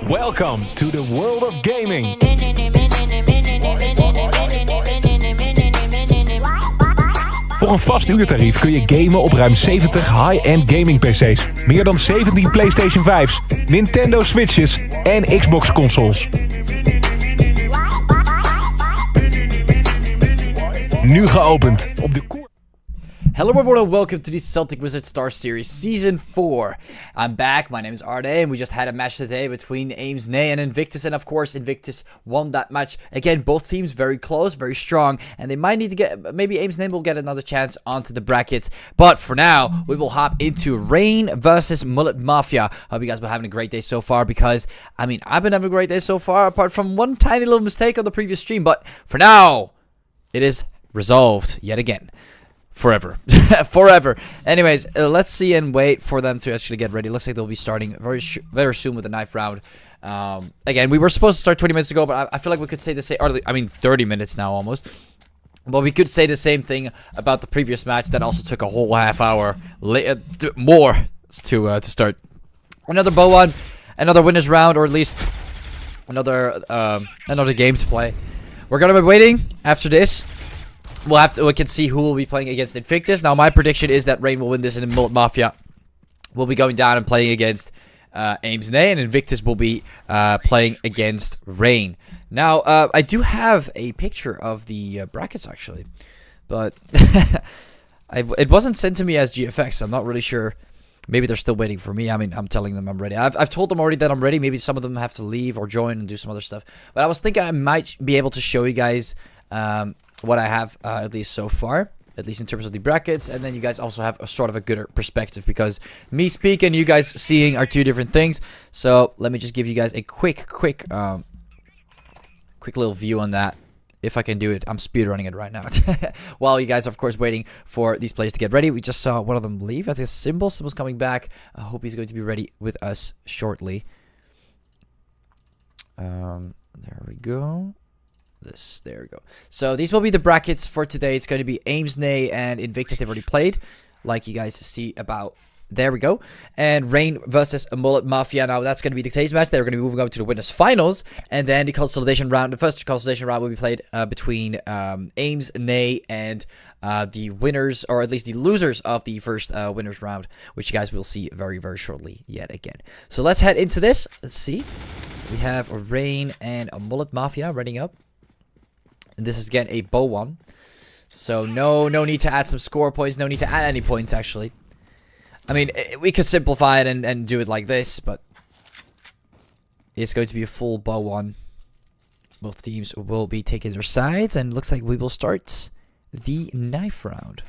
Welcome to the world of gaming. Voor een vast uurtarief kun je gamen op ruim 70 high-end gaming PC's. Meer dan 17 PlayStation 5's, Nintendo Switches en Xbox consoles. Nu geopend op de koers. Hello everyone and welcome to the Celtic Wizard Star Series Season 4. I'm back, my name is Arde, and we just had a match today between AMD and Invictus, and of course Invictus won that match. Again, both teams very close, very strong, and they might need to get, maybe AMD will get another chance onto the bracket. But for now, we will hop into Rain versus Mullet Mafia. Hope you guys have been having a great day so far, because, I mean, I've been having a great day so far, apart from one tiny little mistake on the previous stream, but for now, it is resolved yet again. Forever. Forever. Anyways, let's see and wait for them to actually get ready. Looks like they'll be starting very soon with the knife round. Again, we were supposed to start 20 minutes ago, but I feel like we could say the same, or I mean 30 minutes now almost. But we could say the same thing about the previous match that also took a whole half hour more to start. Another BO1, another winners round, or at least another game to play. We're gonna be waiting after this. We can see who will be playing against Invictus. Now, my prediction is that Rain will win this, and Mullet Mafia will be going down and playing against AMD, and Invictus will be playing against Rain. Now, I do have a picture of the brackets, actually, but it wasn't sent to me as GFX, so I'm not really sure. Maybe they're still waiting for me. I mean, I'm telling them I'm ready. I've told them already that I'm ready. Maybe some of them have to leave or join and do some other stuff. But I was thinking I might be able to show you guys what I have, at least so far, at least in terms of the brackets, and then you guys also have a sort of a good perspective, because me speaking, you guys seeing are two different things. So let me just give you guys a quick little view on that, if I can do it. I'm speedrunning it right now. While you guys are, of course, waiting for these players to get ready. We just saw one of them leave. I think Symbol's coming back. I hope he's going to be ready with us shortly. There we go. There we go. So these will be the brackets for today. It's going to be AMD and Invictus. They've already played, like you guys see about. There we go. And Rain versus Mullet Mafia. Now that's going to be today's match. They're going to be moving on to the winners finals, and then the consolidation round. The first consolidation round will be played between AMD and the winners, or at least the losers of the first winners round, which you guys will see very, very shortly yet again. So let's head into this. Let's see. We have a Rain and a Mullet Mafia running up. And this is, again, a BO1. So no need to add some score points. No need to add any points, actually. I mean, we could simplify it and do it like this, but it's going to be a full BO1. Both teams will be taking their sides, and it looks like we will start the knife round.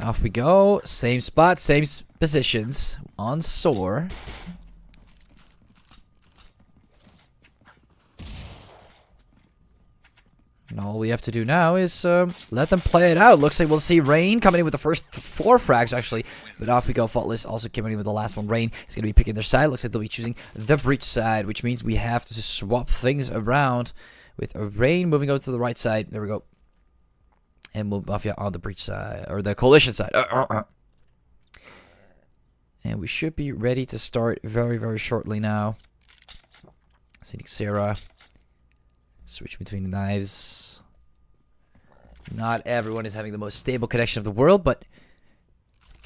Off we go. Same spot, same positions on SOAR. And all we have to do now is let them play it out. Looks like we'll see Rain coming in with the first 4 frags, actually. But off we go. Faultless also coming in with the last one. Rain is going to be picking their side. Looks like they'll be choosing the breach side, which means we have to swap things around with Rain moving over to the right side. There we go. And Mafia on the breach side, or the coalition side. And we should be ready to start very, very shortly now. Seeing Sarah. Switch between the knives. Not everyone is having the most stable connection of the world, but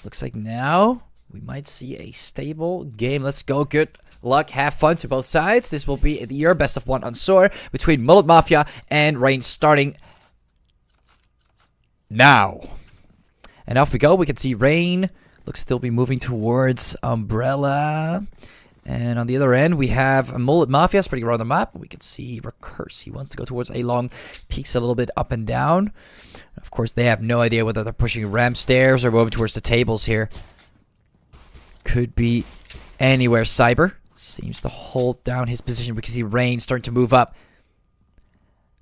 looks like now we might see a stable game. Let's go. Good luck. Have fun to both sides. This will be your best of 1 on SOAR between Mullet Mafia and Rain, starting now. And off we go. We can see Rain. Looks like they'll be moving towards Umbrella. And on the other end, we have Mullet Mafia spreading around the map. We can see Recurse. He wants to go towards A long. Peaks a little bit up and down. Of course, they have no idea whether they're pushing ramp stairs or moving towards the tables here. Could be anywhere. Cyber seems to hold down his position. We can see Rain starting to move up.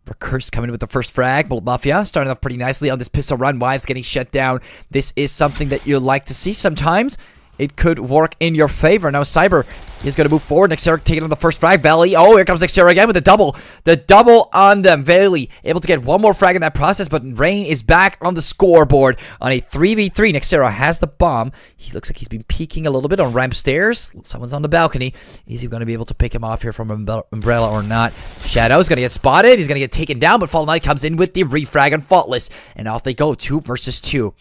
Recurse coming in with the first frag. Mullet Mafia starting off pretty nicely on this pistol run. Wives getting shut down. This is something that you like to see sometimes it could work in your favor. Now Cyber is going to move forward. Nexera taking on the first frag. Valley. Oh, here comes Nexera again with the double. The double on them. Valley able to get one more frag in that process, but Rain is back on the scoreboard on a 3v3. Nexera has the bomb. He looks like he's been peeking a little bit on ramp stairs. Someone's on the balcony. Is he going to be able to pick him off here from Umbrella or not? Shadow's going to get spotted. He's going to get taken down, but Fallen Knight comes in with the refrag on Faultless. And off they go. 2 versus 2.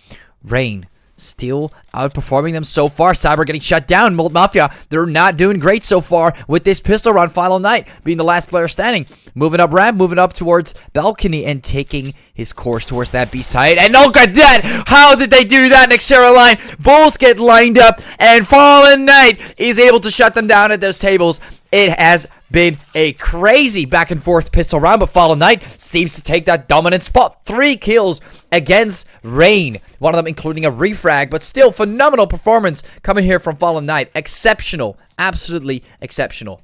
Rain still outperforming them so far. Cyber getting shut down. Mullet Mafia, they're not doing great so far with this pistol round. Final Night being the last player standing. Moving up ramp, moving up towards balcony, and taking his course towards that B side. And look at that! How did they do that? Nexera line both get lined up, and Fallen Knight is able to shut them down at those tables. It has been a crazy back and forth pistol round, but Fallen Knight seems to take that dominant spot. 3 kills against Rain. One of them including a refrag, but still phenomenal performance coming here from Fallen Knight. Exceptional. Absolutely exceptional.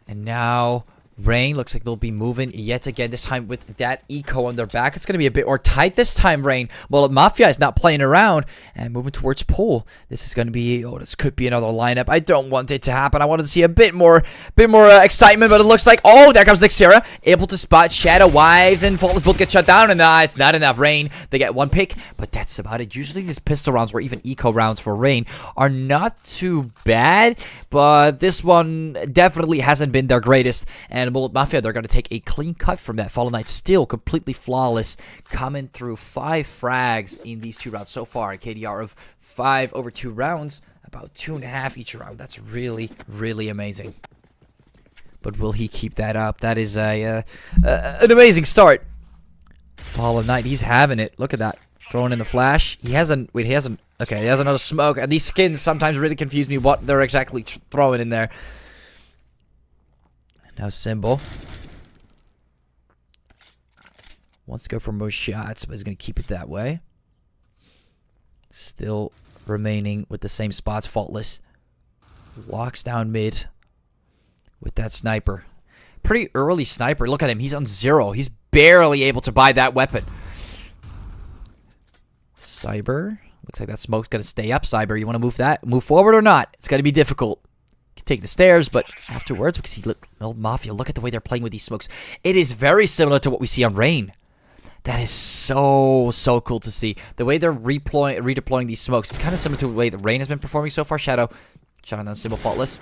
And now Rain looks like they'll be moving yet again, this time with that eco on their back. It's going to be a bit more tight this time, Rain. Well, Mafia is not playing around and moving towards pool. This is going to be, oh, this could be another lineup. I don't want it to happen. I wanted to see a bit more excitement, but it looks like, oh, there comes Nexera, able to spot Shadow Wives, and Faultless both get shut down, and it's not enough. Rain, they get 1 pick, but that's about it. Usually these pistol rounds, or even eco rounds for Rain, are not too bad, but this one definitely hasn't been their greatest, and Mullet Mafia, they're going to take a clean cut from that. Fallen Knight still completely flawless, coming through 5 frags in these 2 rounds so far. A KDR of 5 over 2 rounds, about 2.5 each round. That's really, really amazing. But will he keep that up? That is an amazing start. Fallen Knight, he's having it. Look at that. Throwing in the flash. He hasn't, wait, he hasn't, okay, he has another smoke. And these skins sometimes really confuse me what they're exactly throwing in there. Now Symbol wants to go for more shots, but he's going to keep it that way. Still remaining with the same spots. Faultless locks down mid with that sniper. Pretty early sniper. Look at him. He's on 0. He's barely able to buy that weapon. Cyber. Looks like that smoke's going to stay up. Cyber, you want to move forward or not? It's going to be difficult. Take the stairs, but afterwards, because look, Mafia, look at the way they're playing with these smokes. It is very similar to what we see on Rain. That is so cool to see. The way they're redeploying these smokes, it's kind of similar to the way that Rain has been performing so far. Shadow, shutting down Symbol Faultless.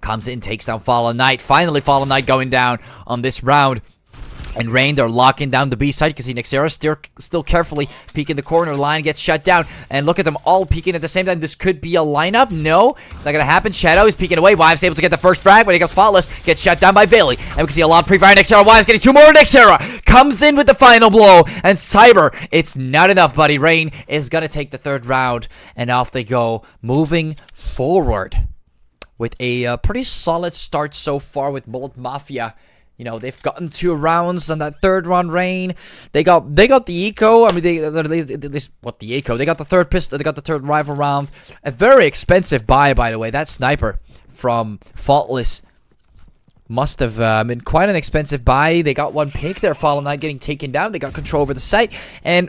Comes in, takes down Fallen Knight. Finally, Fallen Knight going down on this round. And Rain, they're locking down the B side. You can see Nexera still carefully peeking the corner. Line gets shut down. And look at them all peeking at the same time. This could be a lineup. No, it's not going to happen. Shadow is peeking away. Wives able to get the first frag, but he comes Faultless. Gets shut down by Bailey. And we can see a lot of pre-fire. Nexera, Wives getting 2 more. Nexera comes in with the final blow. And Cyber, it's not enough, buddy. Rain is going to take the 3rd round. And off they go, moving forward with a pretty solid start so far with Mullet Mafia. You know, they've gotten 2 rounds on that 3rd round. Rain, they got the eco. I mean, they what the eco? They got the 3rd pistol. They got the 3rd rifle round. A very expensive buy, by the way. That sniper from Faultless must have been quite an expensive buy. They got 1 pick there. Fallen Knight getting taken down. They got control over the site, and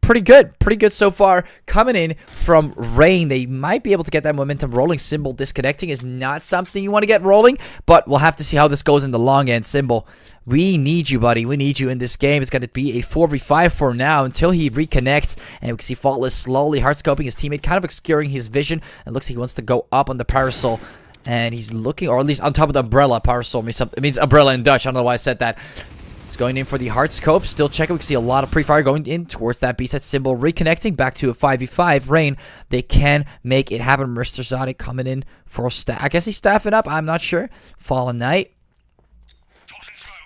pretty good so far. Coming in from Rain, they might be able to get that momentum rolling. Symbol disconnecting is not something you want to get rolling, but we'll have to see how this goes in the long end. Symbol, we need you, buddy. We need you in this game. It's going to be a 4v5 for now until he reconnects. And we can see Faultless slowly hard-scoping his teammate, kind of obscuring his vision. And looks like he wants to go up on the parasol. And he's looking, or at least on top of the umbrella. Parasol it means umbrella in Dutch. I don't know why I said that. He's going in for the hard scope. Still checking. We can see a lot of pre-fire going in towards that B-set. Symbol reconnecting back to a 5v5. Rain, they can make it happen. Mr. Zodic coming in for a staff. I guess he's staffing up. I'm not sure. Fallen Knight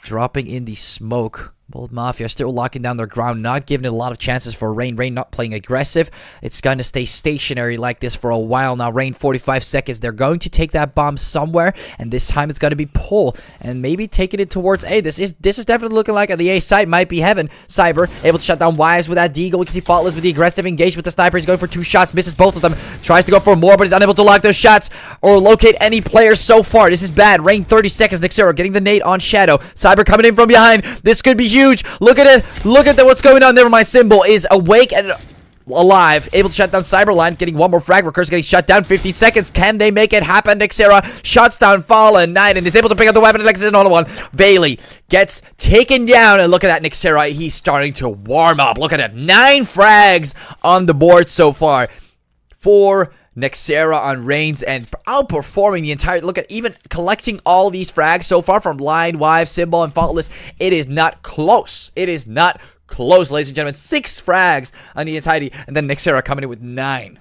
dropping in the smoke. Mullet Mafia still locking down their ground, not giving it a lot of chances for Rain. Rain not playing aggressive. It's going to stay stationary like this for a while now. Rain, 45 seconds. They're going to take that bomb somewhere, and this time it's going to be pull, and maybe taking it towards A. This is definitely looking like the A side might be heaven. Cyber able to shut down Wives with that deagle. We can see Faultless with the aggressive engage with the sniper. He's going for 2 shots, misses both of them. Tries to go for more, but he's unable to lock those shots or locate any players so far. This is bad. Rain, 30 seconds. Nexera getting the nade on Shadow. Cyber coming in from behind. This could be huge. huge. Look at it. Look at what's going on there. My symbol is awake and alive, able to shut down Cyberline, getting one more frag. Recurse getting shut down. 15 seconds. Can they make it happen? Nixera shuts down Fallen Knight and is able to pick up the weapon. Next is another one. Bailey gets taken down, and look at that Nixera. He's starting to warm up. Look at it. 9 frags on the board so far for Nixera on Reigns, and outperforming the entire. Look at even collecting all these frags so far from Line, Wive, Symbol, and Faultless. It is not close. It is not close, ladies and gentlemen. 6 frags on the entirety, and then Nixera coming in with 9.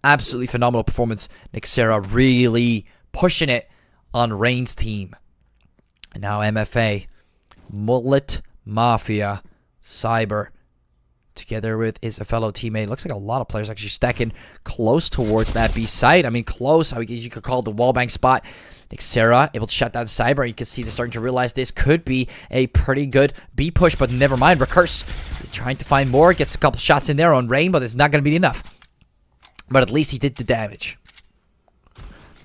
Absolutely phenomenal performance. Nixera really pushing it on Reigns' team. And now MFA, Mullet, Mafia, Cyber, together with his fellow teammate. Looks like a lot of players actually stacking close towards that B site. I mean, close. I guess you could call it the wallbang spot. Nixera able to shut down Cyber. You can see they're starting to realize this could be a pretty good B push, but never mind. Recurse is trying to find more. Gets a couple shots in there on Rain, but it's not going to be enough. But at least he did the damage.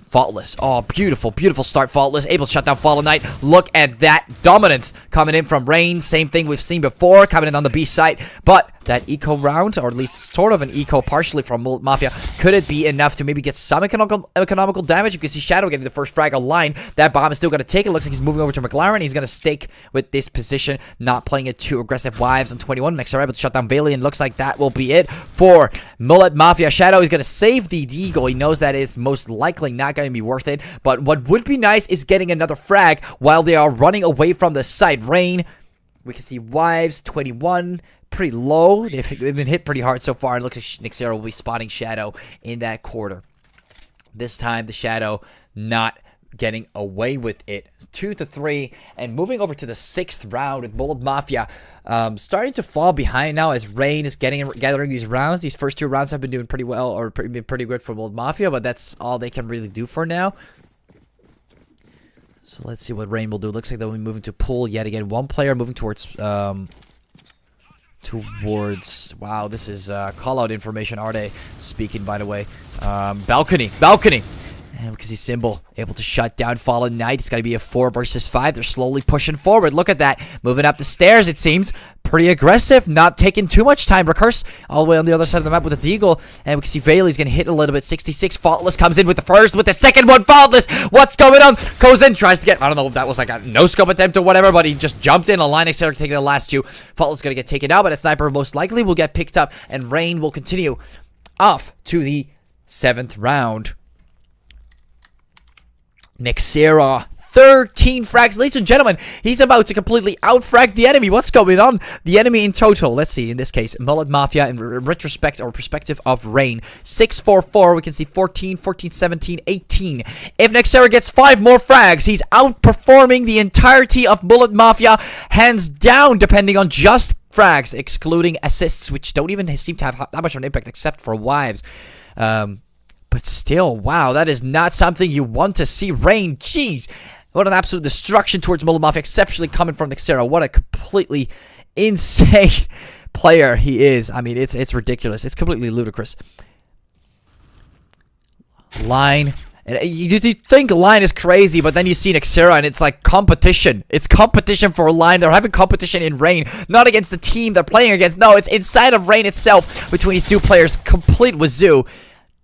Faultless. Oh, beautiful, beautiful start. Faultless. Able to shut down Fallen Knight. Look at that dominance coming in from Rain. Same thing we've seen before coming in on the B site. But that eco round, or at least sort of an eco partially from Mafia, could it be enough to maybe get some economical damage? You can see Shadow getting the first frag online. That bomb is still going to take it. Looks like he's moving over to McLaren. He's going to stake with this position, not playing it too aggressive. Wives on 21. Next are able to shut down Bailey, and looks like that will be it for Mullet Mafia. Shadow is going to save the deagle. He knows that is most likely not going to be worth it, but what would be nice is getting another frag while they are running away from the site. Rain, we can see Wives 21, pretty low. They've been hit pretty hard so far. It looks like Nixera will be spotting Shadow in that quarter. This time the Shadow not getting away with it. 2-3, and moving over to the 6th round with Mullet Mafia starting to fall behind now as Rain is gathering these rounds. These first 2 rounds have been doing pretty well, or been pretty good for Mullet Mafia, but that's all they can really do for now. So let's see what Rain will do. Looks like they'll be moving to pool yet again. One player moving towards wow, this is call out information. Arde speaking, by the way. Balcony. And we can see Symbol able to shut down Fallen Knight. It's going to be a 4 versus 5. They're slowly pushing forward. Look at that. Moving up the stairs, it seems. Pretty aggressive. Not taking too much time. Recurse all the way on the other side of the map with a deagle. And we can see Bailey's going to hit a little bit. 66. Faultless comes in with the first. With the second one, Faultless. What's going on? Goes in. Tries to get... I don't know if that was like a no-scope attempt or whatever, but he just jumped in. Alliance taking the last 2. Faultless going to get taken out, but a sniper most likely will get picked up. And Rain will continue off to the 7th round. Nixera, 13 frags. Ladies and gentlemen, he's about to completely out-frag the enemy. What's going on? The enemy in total, let's see, in this case, Mullet Mafia in retrospect or perspective of Rain. 6-4-4, we can see 14, 14, 17, 18. If Nixera gets 5 more frags, he's outperforming the entirety of Mullet Mafia, hands down, depending on just frags, excluding assists, which don't even seem to have that much of an impact except for Wives. But still, wow, that is not something you want to see. Rain, jeez. What an absolute destruction towards Mullet Mafia, exceptionally coming from Nixera. What a completely insane player he is. I mean, it's ridiculous. It's completely ludicrous. Line. And you think Line is crazy, but then you see Nixera and it's like competition. It's competition for Line. They're having competition in Rain, not against the team they're playing against. No, it's inside of Rain itself between these 2 players. Complete wazoo.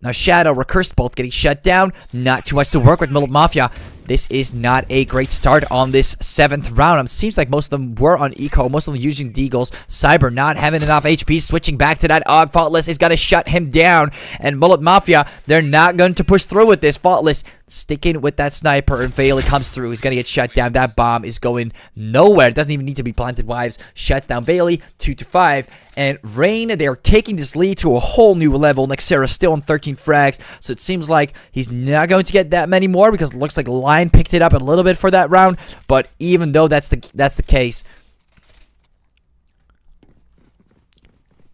Now Shadow, Recurse both getting shut down. Not too much to work with Mullet Mafia. This is not a great start on this 7th round. It seems like most of them were on eco. Most of them using deagles. Cyber not having enough HP. Switching back to that Og. Faultless is going to shut him down. And Mullet Mafia, they're not going to push through with this. Faultless sticking with that sniper. And Bailey comes through. He's going to get shut down. That bomb is going nowhere. It doesn't even need to be planted. Wives shuts down Bailey. 2-5. And Rain, they are taking this lead to a whole new level. Nixera still on 13 frags. So it seems like he's not going to get that many more because it looks like Lion picked it up a little bit for that round. But even though that's the case,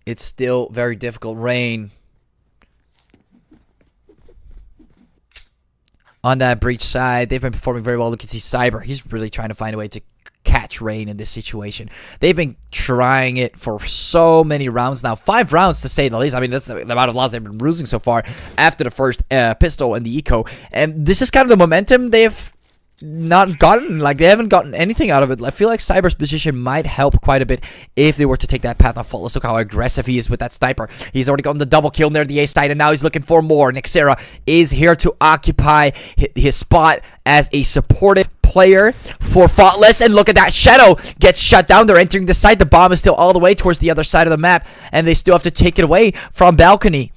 it's still very difficult. Rain on that breach side, they've been performing very well. Look, you can see Cyber. He's really trying to find a way to catch Rain in this situation. They've been trying it for so many rounds now. 5 rounds to say the least. I mean, that's the amount of loss they've been losing so far after the first pistol and the eco. And this is kind of the momentum they've not gotten, like, they haven't gotten anything out of it. I feel like Cyber's position might help quite a bit if they were to take that path on Faultless. Look how aggressive he is with that sniper. He's already gotten the double kill near the A side, and now he's looking for more. Nexera is here to occupy his spot as a supportive player for Faultless, and look at that. Shadow gets shut down. They're entering the site. The bomb is still all the way towards the other side of the map, and they still have to take it away from balcony.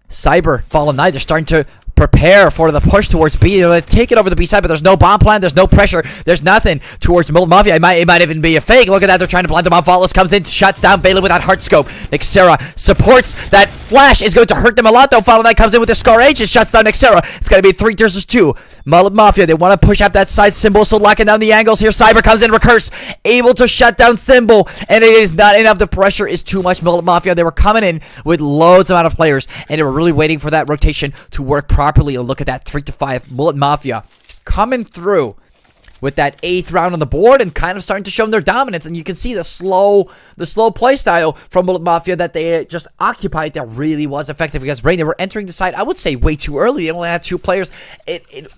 Cyber, Fallen Knight, they're starting to prepare for the push towards B. You know, they've taken over the B side, but there's no bomb plan, there's no pressure, there's nothing towards Mullet Mafia. It might even be a fake. Look at that, they're trying to plant the bomb. Faultless comes in, shuts down Bailey with that heart scope. Nexera supports that flash, is going to hurt them a lot though. Fallen Knight comes in with the Scar H and shuts down Nexera. It's going to be 3 versus 2. Mullet Mafia, they want to push up that side. Symbol still locking down the angles here. Cyber comes in, Recurse, able to shut down Symbol, and it is not enough. The pressure is too much. Mullet Mafia, they were coming in with loads amount of players, and they were really waiting for that rotation to work properly. And look at that, 3-5. Mullet Mafia coming through with that 8th round on the board and kind of starting to show them their dominance. And you can see the slow play style from Mullet Mafia that they just occupied that really was effective against Rain. They were entering the side, I would say, way too early. They only had 2 players.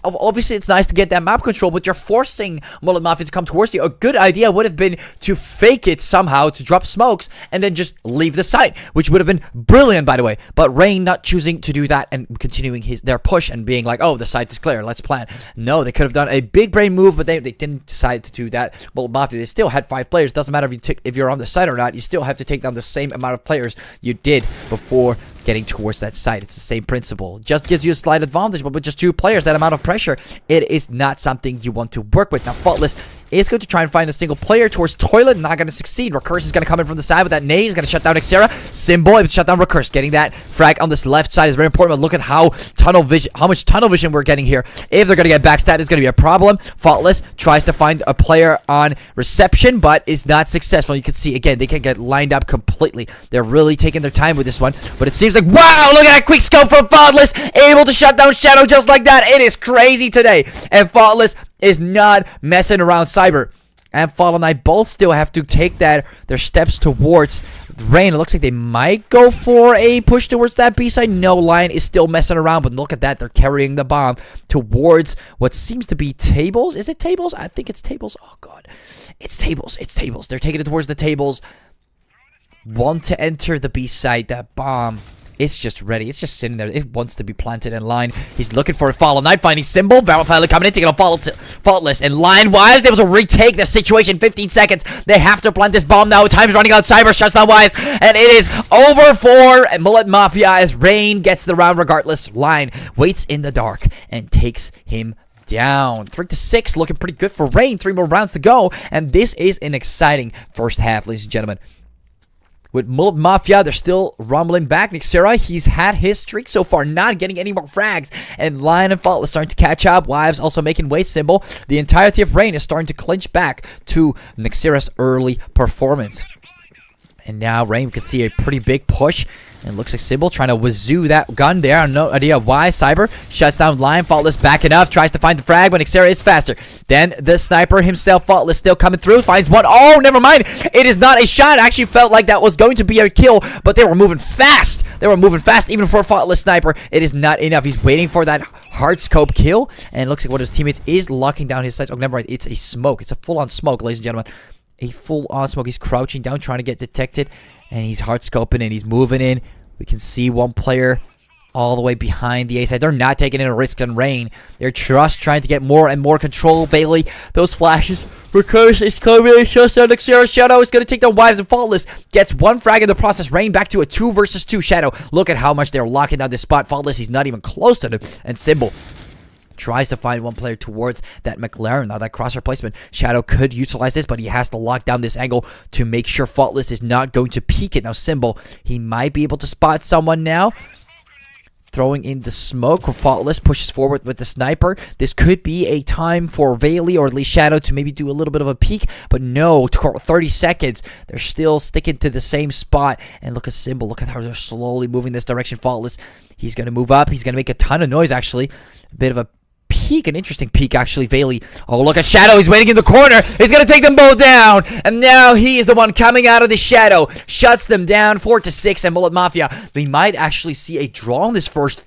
Obviously, it's nice to get that map control, but you're forcing Mullet Mafia to come towards you. A good idea would have been to fake it somehow, to drop smokes, and then just leave the site, which would have been brilliant, by the way. But Rain not choosing to do that and continuing their push and being like, oh, the site is clear, let's plan. No, they could have done a big brain move, but they didn't decide to do that. Well, Mafia, they still had 5 players. Doesn't matter if you're on the site or not. You still have to take down the same amount of players you did before getting towards that site. It's the same principle. Just gives you a slight advantage, but with just 2 players, that amount of pressure, it is not something you want to work with. Now, Faultless is going to try and find a single player towards Toilet. Not going to succeed. Recurse is going to come in from the side with that nade. He's going to shut down Nexera. Symbol able to shut down Recurse. Getting that frag on this left side is very important. But look at how much tunnel vision we're getting here. If they're going to get backstab, it's going to be a problem. Faultless tries to find a player on reception, but is not successful. You can see, again, they can get lined up completely. They're really taking their time with this one, but it seems like, wow, look at that quick scope from Faultless, able to shut down Shadow just like that. It is crazy today, and Faultless is not messing around. Cyber and Fallen Knight both still have to take their steps towards Rain. It looks like they might go for a push towards that B side. No, Lion is still messing around, but look at that. They're carrying the bomb towards what seems to be tables. Is it tables? I think it's tables. Oh, God. It's tables. It's tables. They're taking it towards the tables. Want to enter the B side. That bomb, it's just ready. It's just sitting there. It wants to be planted in line. He's looking for a Fallen Knight, finding Symbol. Valor finally coming in, taking a Faultless. And Lion Wise able to retake the situation. 15 seconds. They have to plant this bomb now. Time's running out. Cyber shuts down Wise. And it is over for Mullet Mafia as Rain gets the round regardless. Lion waits in the dark and takes him down. 3-6, looking pretty good for Rain. 3 more rounds to go. And this is an exciting first half, ladies and gentlemen. With Mullet Mafia, they're still rumbling back. Nexera, he's had his streak so far, not getting any more frags. And Lion and Faultless starting to catch up. Wives also making way. Symbol. The entirety of Rain is starting to clinch back to Nexera's early performance. And now Rain can see a pretty big push. And looks like Symbol trying to wazoo that gun there. I have no idea why. Cyber shuts down Lion. Faultless backing up. Tries to find the frag, but Nexera is faster. Then the sniper himself, Faultless, still coming through. Finds one. Oh, never mind. It is not a shot. I actually felt like that was going to be a kill, but they were moving fast. They were moving fast even for a Faultless sniper. It is not enough. He's waiting for that hard scope kill. And it looks like one of his teammates is locking down his sights. Oh, never mind. It's a smoke. It's a full-on smoke, ladies and gentlemen. A full-on smoke. He's crouching down, trying to get detected. And he's hard scoping and he's moving in. We can see one player all the way behind the A side. They're not taking any risk on Rain. They're just trying to get more and more control. Bailey, those flashes. Recurse is coming. Shuts down Nexera. Shadow is going to take down Wives and Faultless. Gets 1 frag in the process. Rain back to a 2 versus 2. Shadow, look at how much they're locking down this spot. Faultless, he's not even close to them. And Symbol tries to find one player towards that McLaren. Now that crosshair placement, Shadow could utilize this, but he has to lock down this angle to make sure Faultless is not going to peek it. Now Symbol, he might be able to spot someone now. Throwing in the smoke. Faultless pushes forward with the sniper. This could be a time for Bailey or at least Shadow to maybe do a little bit of a peek, but no, 30 seconds. They're still sticking to the same spot. And look at Symbol. Look at how they're slowly moving this direction. Faultless, he's going to move up. He's going to make a ton of noise, actually. A bit of a peek, an interesting peek, actually. Bailey, oh, look at Shadow. He's waiting in the corner. He's going to take them both down. And now he is the one coming out of the shadow. Shuts them down. 4-6. And Mullet Mafia, we might actually see a draw on this first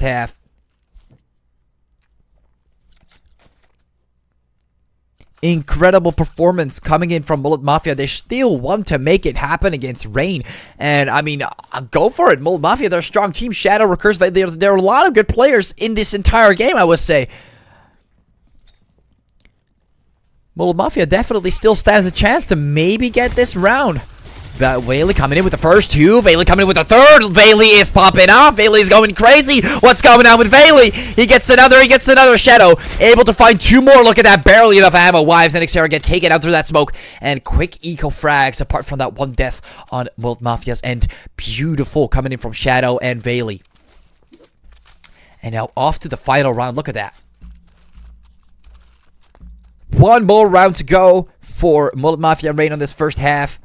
half. incredible performance coming in from Mullet Mafia. They still want to make it happen against Rain. And, I mean, go for it. Mullet Mafia, they're a strong team. Shadow, Recurse, there are a lot of good players in this entire game, I would say. Mullet Mafia definitely still stands a chance to maybe get this round. Whaley coming in with the first two. Whaley coming in with the third. Whaley is popping off. Whaley's going crazy. What's going on with Whaley? He gets another. Shadow able to find two more. Look at that. Barely enough ammo. Wives and Xera get taken out through that smoke. And quick eco frags apart from that one death on Mullet Mafia's end. Beautiful coming in from Shadow and Whaley. And now off to the final round. Look at that. One more round to go for Mullet Mafia and Rain on this first half.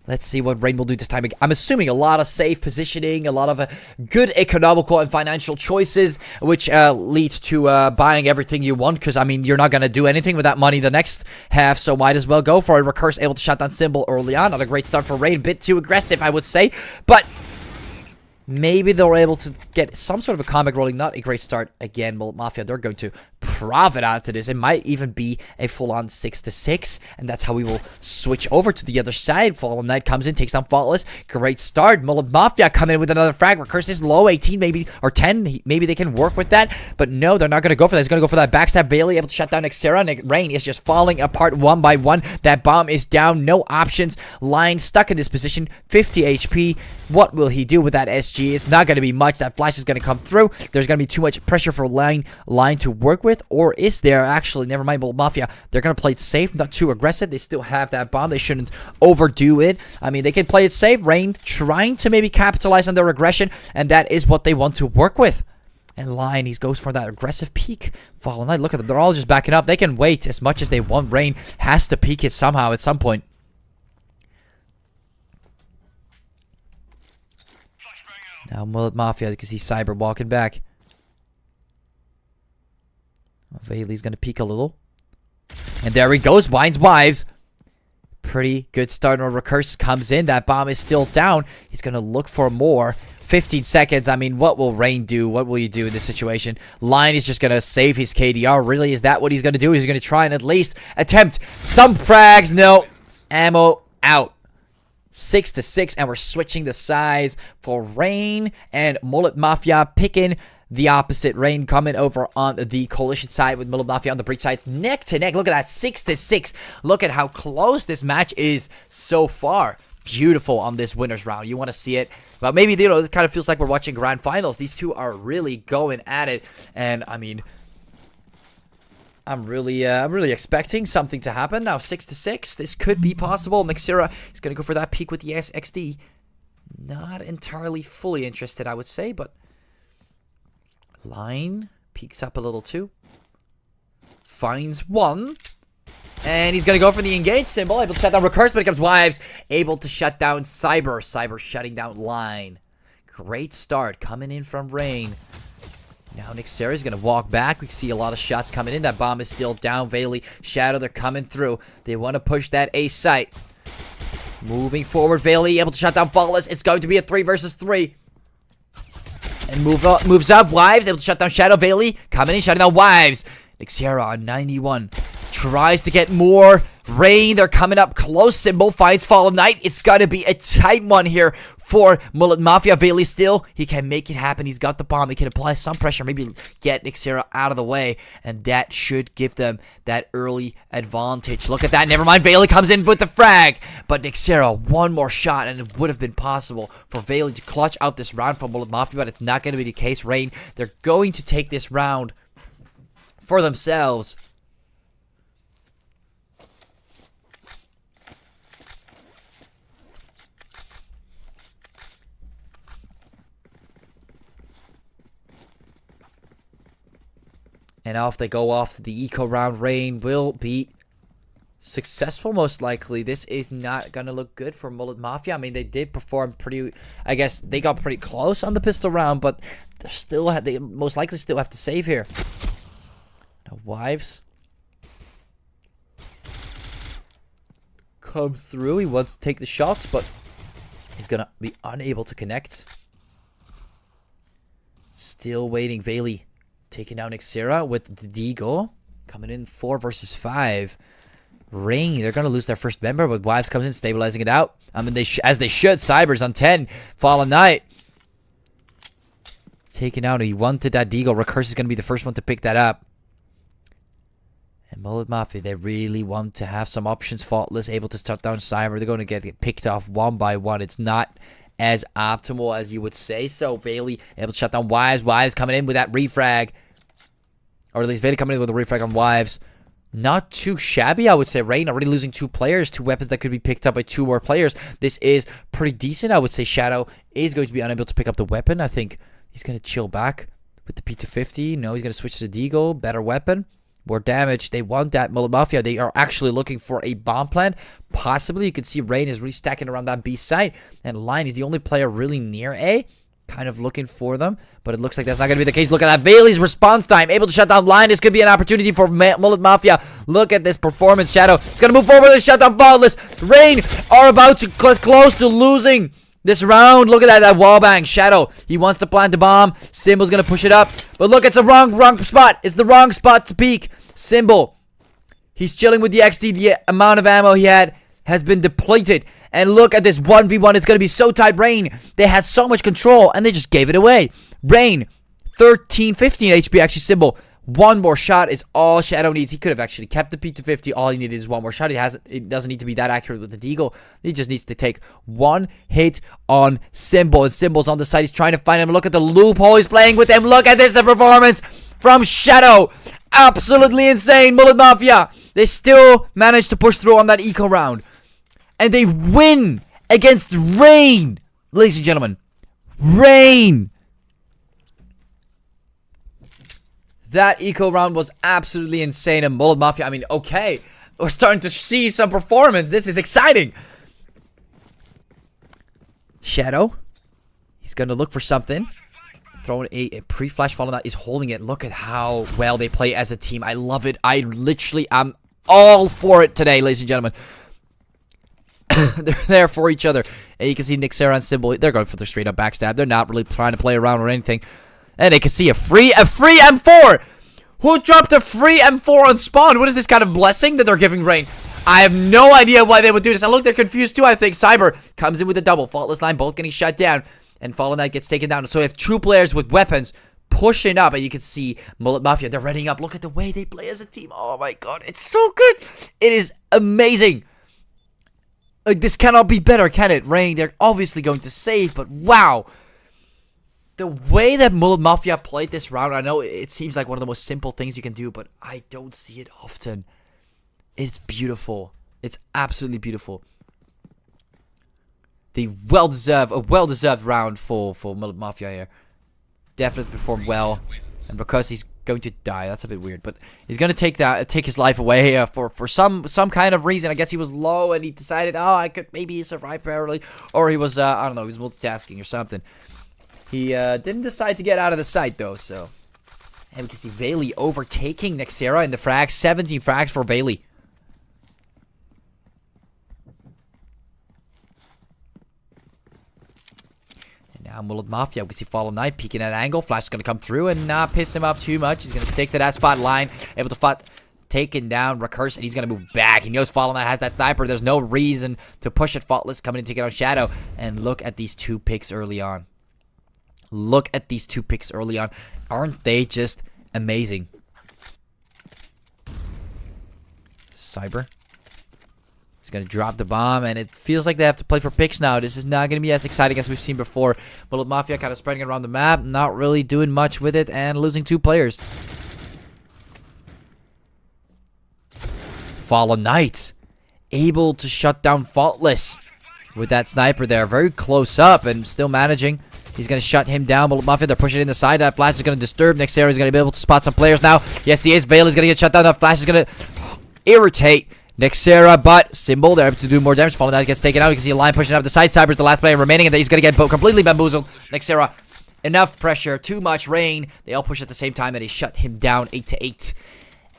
Let's see what Rain will do this time. I'm assuming a lot of safe positioning, a lot of good economical and financial choices, which lead to buying everything you want, because, I mean, you're not going to do anything with that money the next half, so might as well go for it. Recurse able to shut down Symbol early on. Not a great start for Rain. A bit too aggressive, I would say, but maybe they're able to get some sort of a comic rolling. Not a great start. Again, Mullet Mafia, they're going to profit out of this. It might even be a full-on 6-6, and that's how we will switch over to the other side. Fallen Knight comes in, takes down Faultless. Great start. Mullet Mafia coming in with another frag. Recurse is low, 18 maybe, or 10. Maybe they can work with that, but no, they're not going to go for that. He's going to go for that backstab. Bailey able to shut down Xera, and Rain is just falling apart one by one. That bomb is down. No options. Line stuck in this position. 50 HP. What will he do with that SG? It's not going to be much. That flash is going to come through. There's going to be too much pressure for line to work with. Or is there? Actually, never mind. Mullet Mafia, they're going to play it safe, not too aggressive. They still have that bomb. They shouldn't overdo it. I mean, they can play it safe. Rain trying to maybe capitalize on their aggression, and that is what they want to work with. And Line, he goes for that aggressive peek. Fallen Knight, look at them. They're all just backing up. They can wait as much as they want. Rain has to peek it somehow at some point. Now Mullet Mafia, you can see Cyber walking back. Bailey's going to peek a little. And there he goes. Wine's Wives. Pretty good start. Recurse comes in. That bomb is still down. He's going to look for more. 15 seconds. I mean, what will Rain do? What will you do in this situation? Line is just going to save his KDR. Really, is that what he's going to do? He's going to try and at least attempt some frags. No. Ammo out. 6-6, and we're switching the sides for Rain and Mullet Mafia picking the opposite. Rain coming over on the coalition side with Mullet Mafia on the breach side. Neck to neck. Look at that. 6-6. Look at how close this match is so far. Beautiful on this winner's round. You want to see it. But maybe, you know, it kind of feels like we're watching grand finals. These two are really going at it. And, I mean, I'm really expecting something to happen now. 6-6. This could be possible. Xera is going to go for that peek with the XD. Not entirely fully interested, I would say, but Line peeks up a little too. Finds one. And he's going to go for the engage symbol. Able to shut down Recurse, but it comes Wives. Able to shut down Cyber. Cyber shutting down Line. Great start coming in from Rain. Now Xera is going to walk back. We can see a lot of shots coming in. That bomb is still down. Bailey, Shadow, they're coming through. They want to push that A site. Moving forward, Bailey able to shut down Faultless. It's going to be a 3 versus 3. And moves up. Wives able to shut down Shadow. Bailey coming in, shutting down Wives. Xera on 91. Tries to get more. Rain, they're coming up close. Symbol finds Fallen Knight. It's going to be a tight one here for Mullet Mafia. Bailey still, he can make it happen. He's got the bomb. He can apply some pressure, maybe get Xera out of the way, and that should give them that early advantage. Look at that. Never mind. Bailey comes in with the frag, but Xera, one more shot, and it would have been possible for Bailey to clutch out this round from Mullet Mafia, but it's not going to be the case. Rain, they're going to take this round for themselves. And off they go off to the eco round. Rain will be successful, most likely. This is not going to look good for Mullet Mafia. I mean, they did perform pretty... I guess they got pretty close on the pistol round, but they most likely still have to save here. Now, Wives comes through. He wants to take the shots, but he's going to be unable to connect. Still waiting. Bailey taking down Xera with the Deagle. Coming in 4 versus 5. Rain, they're going to lose their first member, but Wives comes in, stabilizing it out. I mean, as they should. Cybers on 10. Fallen Knight. Taken out. He wanted that Deagle. Recurse is going to be the first one to pick that up. And Mullet Mafia, they really want to have some options. Faultless, able to shut down Cyber. They're going to get picked off one by one. It's not as optimal as you would say. So, Bailey able to shut down Wives. Wives coming in with that refrag. Or at least Bailey coming in with a refrag on Wives. Not too shabby, I would say. Rain already losing 2 players, 2 weapons that could be picked up by 2 more players. This is pretty decent, I would say. Shadow is going to be unable to pick up the weapon. I think he's going to chill back with the P250. No, he's going to switch to Deagle. Better weapon. More damage. They want that. Mullet Mafia, they are actually looking for a bomb plant. Possibly, you can see Rain is really stacking around that B site. And Lion is the only player really near A. Kind of looking for them, but it looks like that's not going to be the case. Look at that. Bailey's response time. Able to shut down Lion. This could be an opportunity for Mullet Mafia. Look at this performance. Shadow. It's going to move forward and shut down Faultless. Rain are about to close to losing this round. Look at that wallbang. Shadow. He wants to plant the bomb. Symbol's going to push it up. But look, it's the wrong spot. It's the wrong spot to peek. Symbol. He's chilling with the XD. The amount of ammo he had has been depleted. And look at this 1v1. It's going to be so tight. Rain, they had so much control, and they just gave it away. Rain, 13, 15 HP. Actually, Symbol, one more shot is all Shadow needs. He could have actually kept the P250. All he needed is one more shot. It doesn't need to be that accurate with the Deagle. He just needs to take one hit on Symbol. And Symbol's on the side. He's trying to find him. Look at the loophole he's playing with him. Look at this performance from Shadow. Absolutely insane. Mullet Mafia, they still managed to push through on that eco round. And they win against Rain. Ladies and gentlemen, Rain. That eco round was absolutely insane. And Mullet Mafia, I mean, okay. We're starting to see some performance. This is exciting. Shadow. He's going to look for something. Throwing a pre-flash. Fallen Knight is holding it. Look at how well they play as a team. I love it. I literally am all for it today, ladies and gentlemen. They're there for each other. And you can see Nick, Sarah, and Symbol. They're going for the straight up backstab. They're not really trying to play around or anything. And they can see a free M4. Who dropped a free M4 on spawn? What is this kind of blessing that they're giving Rain? I have no idea why they would do this. I look, they're confused too, I think. Cyber comes in with a double. Faultless Line both getting shut down. And Fallen Knight gets taken down. So we have 2 players with weapons pushing up. And you can see Mullet Mafia. They're running up. Look at the way they play as a team. Oh my god. It's so good. It is amazing. Like, this cannot be better, can it? Rain, they're obviously going to save, but wow. The way that Mullet Mafia played this round, I know it seems like one of the most simple things you can do, but I don't see it often. It's beautiful. It's absolutely beautiful. A well-deserved round for Mullet Mafia here. Definitely performed well. And because he's going to die, that's a bit weird, but he's going to take his life away here for some kind of reason. I guess he was low and he decided, oh, I could maybe survive barely, or he was I don't know, he was multitasking or something. He didn't decide to get out of the sight though. So, and we can see Bailey overtaking Nexera in the frags. 17 frags for Bailey. Now Mullet Mafia, we see Fallen Knight peeking at an angle. Flash is going to come through and not piss him off too much. He's going to stick to that spot line. Able to fight, taking down Recurse, and he's going to move back. He knows Fallen Knight has that sniper. There's no reason to push it. Faultless coming in to take it on Shadow. And look at these 2 picks early on. Look at these 2 picks early on. Aren't they just amazing? Cyber. He's going to drop the bomb, and it feels like they have to play for picks now. This is not going to be as exciting as we've seen before. Mullet Mafia kind of spreading it around the map, not really doing much with it, and losing 2 players. Fallen Knight, able to shut down Faultless with that sniper there. Very close up, and still managing. He's going to shut him down. Mullet Mafia, they're pushing it in the side. That Flash is going to disturb. Nexera is going to be able to spot some players now. Yes, he is. Veil is going to get shut down. That Flash is going to irritate Nexera, but Symbol, they're able to do more damage. Fallen Knight gets taken out. You can see a line pushing up the side. Cyber's the last player remaining, and he's going to get completely bamboozled. Nexera, enough pressure, too much Rain. They all push at the same time, and they shut him down 8-8.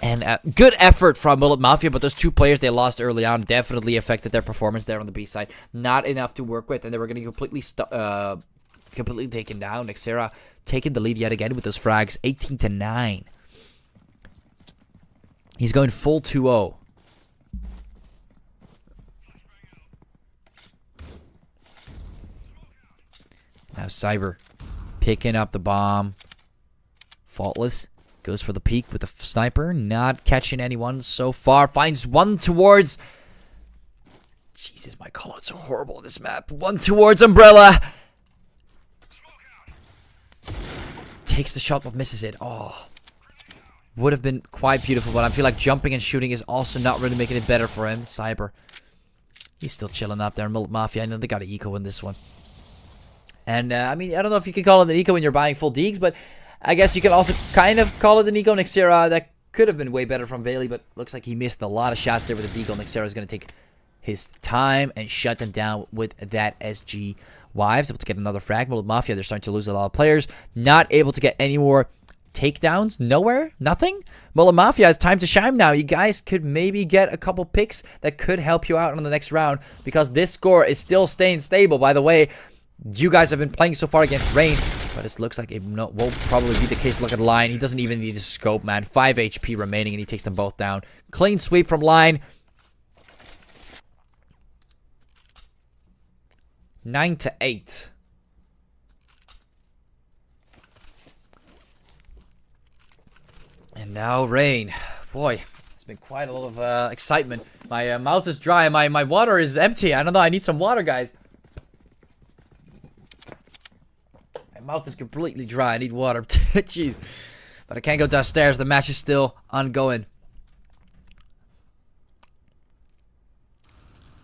And good effort from Mullet Mafia, but those 2 players they lost early on definitely affected their performance there on the B side. Not enough to work with, and they were going to completely taken down. Nexera taking the lead yet again with those frags, 18-9. He's going full 2-0. Now Cyber picking up the bomb. Faultless goes for the peek with the sniper. Not catching anyone so far. Finds one towards... Jesus, my callouts are horrible on this map. One towards Umbrella. Takes the shot but misses it. Oh. Would have been quite beautiful, but I feel like jumping and shooting is also not really making it better for him. Cyber. He's still chilling up there. Mullet Mafia. I know they got an eco in this one. And, I mean, I don't know if you can call it an eco when you're buying full deeks, but I guess you can also kind of call it an eco. Nexera, that could have been way better from Bailey, but looks like he missed a lot of shots there with the deagle. Nexera is going to take his time and shut them down with that SG Wives. Able to get another frag. Mullet Mafia, they're starting to lose a lot of players. Not able to get any more takedowns. Nowhere. Nothing. Mullet Mafia, it's time to shine now. You guys could maybe get a couple picks that could help you out on the next round, because this score is still staying stable. By the way, you guys have been playing so far against Rain, but it looks like it won't probably be the case. Look at Line. He doesn't even need to scope, man. 5 HP remaining, and he takes them both down. Clean sweep from Line. 9-8. And now Rain. Boy, it's been quite a lot of excitement. My mouth is dry. My water is empty. I don't know. I need some water, guys. Mouth is completely dry. I need water. Jeez. But I can't go downstairs. The match is still ongoing.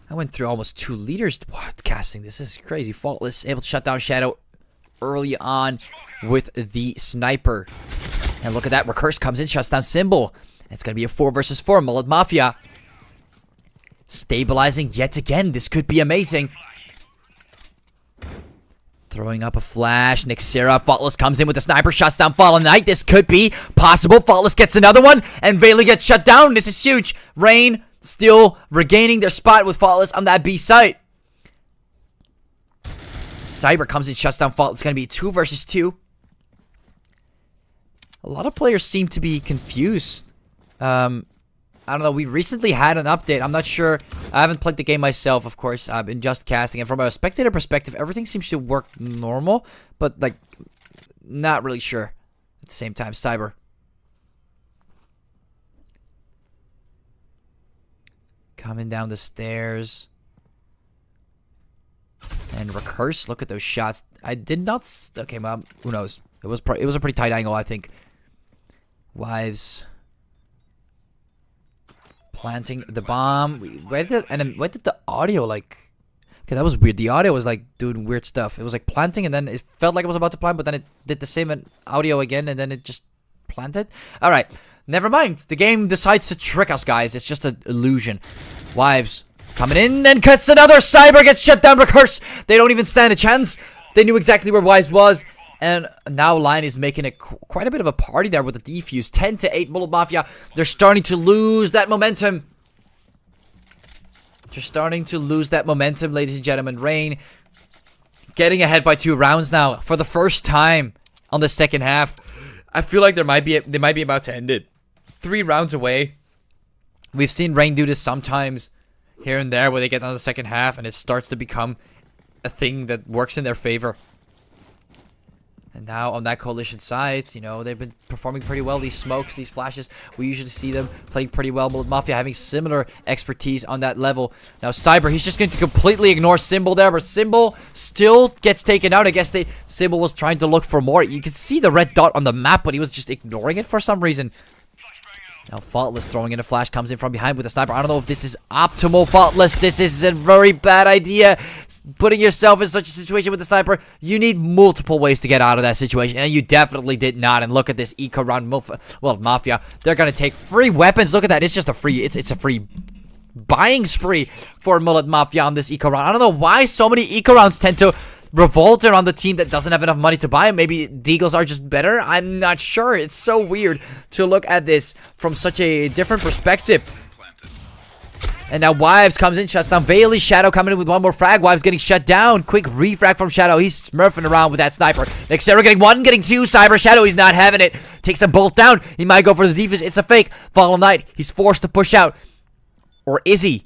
I went through almost 2 liters casting. This is crazy. Faultless able to shut down Shadow early on with the sniper. And look at that. Recurse comes in, shuts down Symbol. It's going to be a 4 versus 4. Mullet Mafia stabilizing yet again. This could be amazing. Throwing up a flash. Nexera. Faultless comes in with the sniper. Shuts down Fallen Knight. This could be possible. Faultless gets another one. And Bailey gets shut down. This is huge. Rain still regaining their spot with Faultless on that B site. Cyber comes in. Shuts down Faultless. It's going to be 2 versus 2. A lot of players seem to be confused. I don't know, we recently had an update. I'm not sure. I haven't played the game myself, of course. I've been just casting. And from a spectator perspective, everything seems to work normal. But, like, not really sure at the same time. Cyber. Coming down the stairs. And Recurse. Look at those shots. I did not... Okay, well, who knows? It was a pretty tight angle, I think. Wives... planting the bomb. Where did the audio, like... Okay, that was weird. The audio was, like, doing weird stuff. It was, like, planting, and then it felt like it was about to plant, but then it did the same audio again, and then it just planted. Alright, never mind. The game decides to trick us, guys. It's just an illusion. Wives coming in, and cuts another. Cyber gets shut down. Recurse. They don't even stand a chance. They knew exactly where Wives was. And now Lion is making quite a bit of a party there with the defuse. 10-8, Mullet Mafia. They're starting to lose that momentum. They're starting to lose that momentum, ladies and gentlemen. Rain getting ahead by 2 rounds now for the first time on the second half. I feel like they might be about to end it. 3 rounds away. We've seen Rain do this sometimes here and there where they get on the second half and it starts to become a thing that works in their favor. And now on that coalition side, you know, they've been performing pretty well. These smokes, these flashes, we usually see them playing pretty well. Mullet Mafia having similar expertise on that level. Now Cyber, he's just going to completely ignore Symbol there, but Symbol still gets taken out. I guess Symbol was trying to look for more. You could see the red dot on the map, but he was just ignoring it for some reason. Now Faultless throwing in a flash, comes in from behind with a sniper. I don't know if this is optimal, Faultless. This is a very bad idea. Putting yourself in such a situation with the sniper, you need multiple ways to get out of that situation, and you definitely did not. And look at this eco round. Well, Mafia, they're gonna take free weapons. Look at that. It's just a free. It's a free buying spree for Mullet Mafia on this eco round. I don't know why so many eco rounds tend to revolt around the team that doesn't have enough money to buy it. Maybe Deagles are just better. I'm not sure. It's so weird to look at this from such a different perspective. And now Wives comes in, shuts down Bailey. Shadow coming in with one more frag. Wives getting shut down. Quick refrag from Shadow. He's smurfing around with that sniper. Nexera getting one, getting two. Cyber Shadow, he's not having it. Takes them both down. He might go for the defense. It's a fake. Fallen Knight, he's forced to push out. Or is he?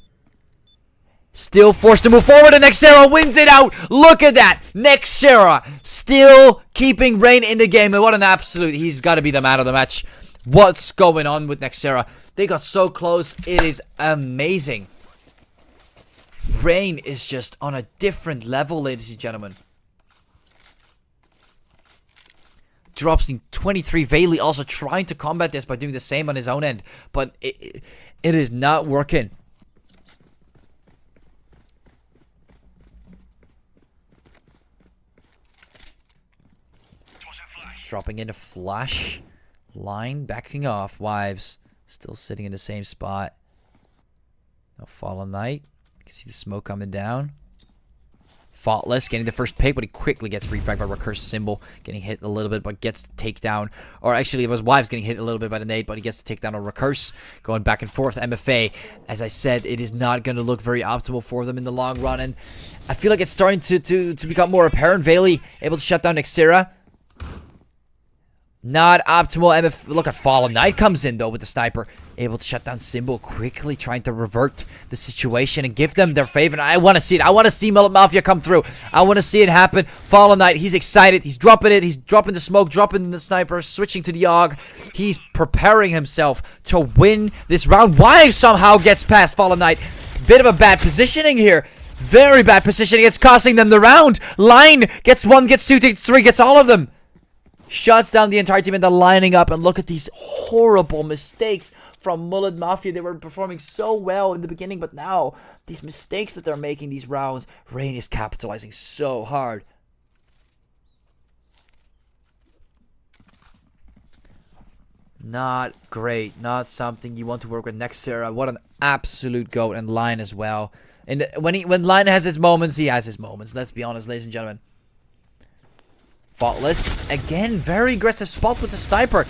Still forced to move forward, and Nexera wins it out. Look at that. Nexera still keeping Rain in the game. And what an absolute. He's got to be the man of the match. What's going on with Nexera? They got so close. It is amazing. Rain is just on a different level, ladies and gentlemen. Drops in 23. Bailey also trying to combat this by doing the same on his own end. But it is not working. Dropping in a flash. Line backing off. Wives still sitting in the same spot. No Fallen Knight. You can see the smoke coming down. Faultless getting the first pick, but he quickly gets refragged by Recurse Symbol. Getting hit a little bit, but gets the takedown. Or actually, it was Wives getting hit a little bit by the nade, but he gets the takedown on Recurse. Going back and forth. MFA, as I said, it is not going to look very optimal for them in the long run. And I feel like it's starting to become more apparent. Bailey able to shut down Nexera. Not optimal. MF, look at Fallen Knight comes in though with the sniper. Able to shut down Symbol quickly, trying to revert the situation and give them their favor. I want to see it. I want to see Mullet Mafia come through. I want to see it happen. Fallen Knight, he's excited. He's dropping it. He's dropping the smoke, dropping the sniper, switching to the AUG. He's preparing himself to win this round. Wives somehow gets past Fallen Knight. Bit of a bad positioning here. Very bad positioning. It's costing them the round. Line gets one, gets two, gets three, gets all of them. Shuts down the entire team and they're lining up. And look at these horrible mistakes from Mullet Mafia. They were performing so well in the beginning, but now these mistakes that they're making these rounds, Rain is capitalizing so hard. Not great. Not something you want to work with. Nexera, what an absolute goat, and Line as well. And when Line has his moments, he has his moments. Let's be honest, ladies and gentlemen. Faultless, again, very aggressive spot with the sniper.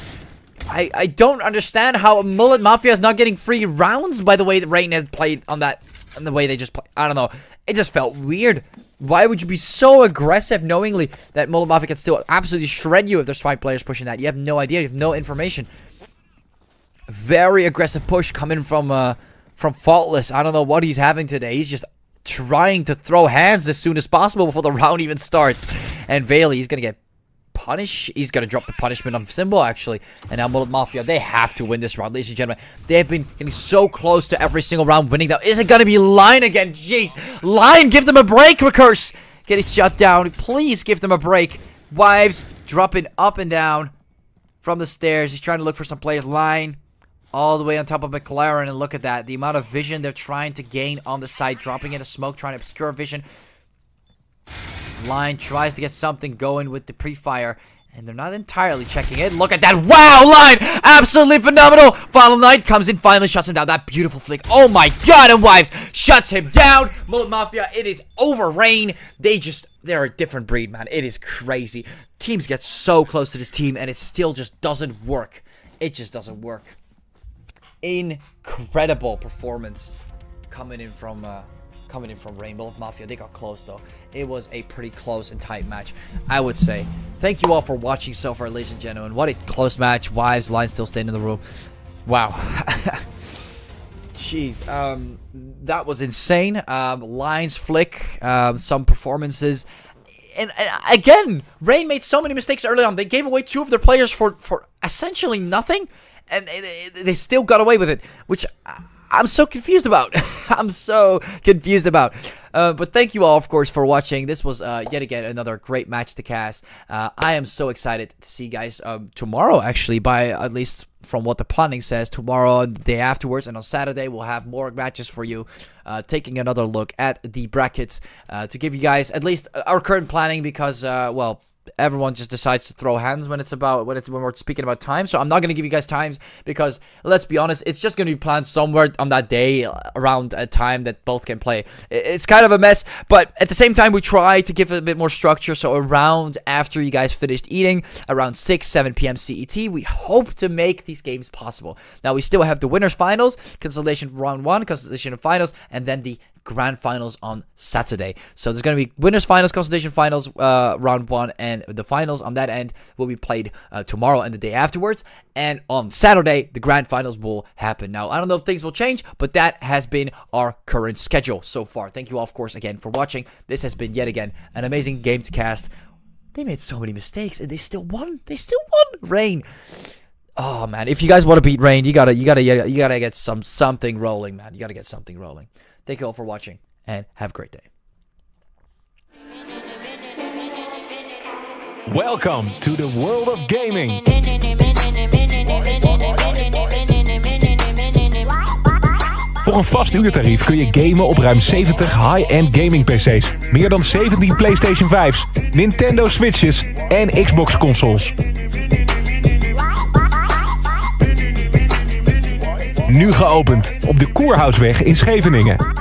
I don't understand how Mullet Mafia is not getting free rounds by the way that Rain has played on that, and the way they just play. I don't know. It just felt weird. Why would you be so aggressive knowingly that Mullet Mafia can still absolutely shred you if there's 5 players pushing that? You have no idea. You have no information. Very aggressive push coming from Faultless. I don't know what he's having today. He's just trying to throw hands as soon as possible before the round even starts. And Bailey, he's going to get punished. He's going to drop the punishment on Symbol, actually. And now Mullet Mafia, they have to win this round, ladies and gentlemen. They've been getting so close to every single round winning. Though, is it going to be Line again? Jeez. Line, give them a break, Recurse. Getting shut down. Please give them a break. Wives dropping up and down from the stairs. He's trying to look for some players. Line all the way on top of McLaren, and look at that. The amount of vision they're trying to gain on the side. Dropping in a smoke, trying to obscure vision. Line tries to get something going with the pre-fire, and they're not entirely checking it. Look at that. Wow, Line! Absolutely phenomenal! Fallen Knight comes in, finally shuts him down. That beautiful flick. Oh my god, and Wives shuts him down. Mullet Mafia, it is over. Rain, they're a different breed, man. It is crazy. Teams get so close to this team, and it still just doesn't work. It just doesn't work. Incredible performance coming in from Rain. Mullet Mafia, they got close though. It was a pretty close and tight match, I would say. Thank you all for watching so far, ladies and gentlemen. What a close match. Wives, Line still staying in the room. Wow. Jeez, that was insane. Line's flick, some performances. And again, Rain made so many mistakes early on. They gave away 2 of their players for essentially nothing. And they still got away with it, which I'm so confused about. I'm so confused about. But thank you all, of course, for watching. This was yet again another great match to cast. I am so excited to see you guys tomorrow, actually, by at least from what the planning says, tomorrow and the day afterwards. And on Saturday, we'll have more matches for you, taking another look at the brackets to give you guys at least our current planning because, well, everyone just decides to throw hands when we're speaking about time. So I'm not gonna give you guys times because let's be honest, it's just gonna be planned somewhere on that day around a time that both can play. It's kind of a mess, but at the same time we try to give it a bit more structure. So around after you guys finished eating, around 6-7 p.m. CET, we hope to make these games possible. Now we still have the winners finals, consolidation round 1, consolidation finals, and then the grand finals on Saturday. So there's going to be winners finals, consolidation finals, round 1, and the finals on that end will be played tomorrow and the day afterwards. And on Saturday, the grand finals will happen. Now, I don't know if things will change, but that has been our current schedule so far. Thank you all, of course, again for watching. This has been yet again an amazing game to cast. They made so many mistakes and they still won. They still won. Rain. Oh man, if you guys want to beat Rain, you gotta get something rolling, man. You gotta get something rolling. Thank you all for watching and have a great day. Welcome to the world of gaming. Voor een vast uurtarief kun je gamen op ruim 70 high-end gaming PC's. Meer dan 17 PlayStation 5's, Nintendo Switches en Xbox consoles. Nu geopend op de Koerhuisweg in Scheveningen.